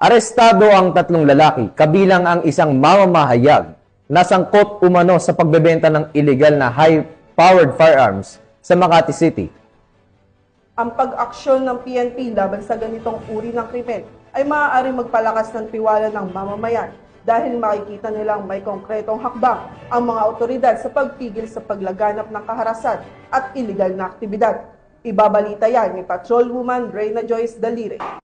Arestado ang tatlong lalaki, kabilang ang isang mamamahayag na sangkot umano sa pagbebenta ng illegal na high-powered firearms sa Makati City. Ang pag-aksyon ng PNP laban sa ganitong uri ng krimen ay maaaring magpalakas ng tiwala ng mamamayan dahil makikita nilang may konkretong hakbang ang mga otoridad sa pagpigil sa paglaganap ng kaharasan at illegal na aktibidad. Ibabalita yan ni Patrolwoman Reyna Joyce Dalire.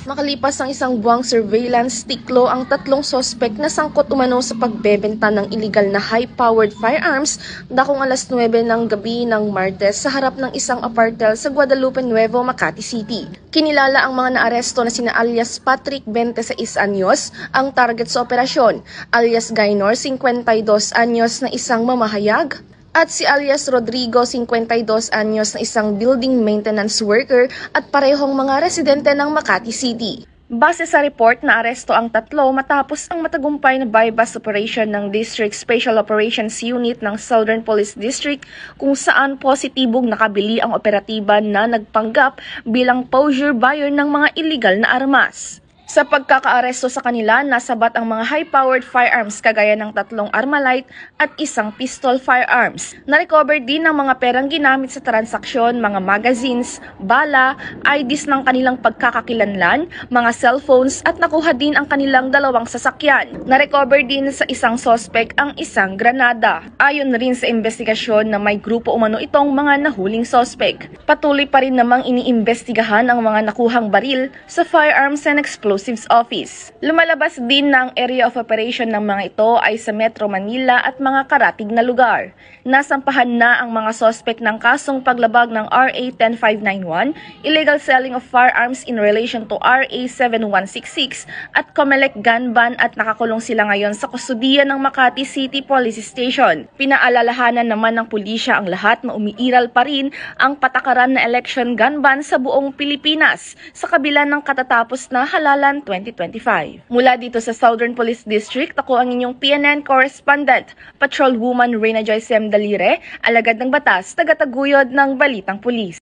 Makalipas ang isang buwang surveillance, tiklo ang tatlong sospek na sangkot umano sa pagbebenta ng illegal na high-powered firearms dakong alas 9 ng gabi ng Martes sa harap ng isang apartel sa Guadalupe Nuevo, Makati City. Kinilala ang mga naaresto na sina alias Patrick 26 anyos, ang target sa operasyon, alias Gaynor 52 anyos na isang mamahayag, at si alias Rodrigo, 52 anyos na isang building maintenance worker at parehong mga residente ng Makati City. Base sa report, naaresto ang tatlo matapos ang matagumpay na buy-bust operation ng District Special Operations Unit ng Southern Police District kung saan positibong nakabili ang operatiba na nagpanggap bilang posure buyer ng mga illegal na armas. Sa pagkakaaresto sa kanila, nasabat ang mga high-powered firearms kagaya ng tatlong Armalite at isang pistol firearms. Na-recover din ang mga perang ginamit sa transaksyon, mga magazines, bala, IDs ng kanilang pagkakakilanlan, mga cellphones at nakuha din ang kanilang dalawang sasakyan. Na-recover din sa isang sospek ang isang granada. Ayon rin sa investigasyon na may grupo umano itong mga nahuling sospek. Patuloy pa rin namang iniimbestigahan ang mga nakuhang baril sa Firearms and Explosives Office. Lumalabas din na ang area of operation ng mga ito ay sa Metro Manila at mga karatig na lugar. Nasampahan na ang mga sospek ng kasong paglabag ng RA 10591, illegal selling of firearms in relation to RA 7166 at Comelec gun ban at nakakulong sila ngayon sa kustudiya ng Makati City Police Station. Pinaalalahanan naman ng pulisya ang lahat na umiiral pa rin ang patakaran na election gun ban sa buong Pilipinas sa kabila ng katatapos na halalan 2025. Mula dito sa Southern Police District, ako ang inyong PNN correspondent, Patrolwoman Reyna Joyce Dalire, alagad ng batas, tagataguyod ng Balitang Pulis.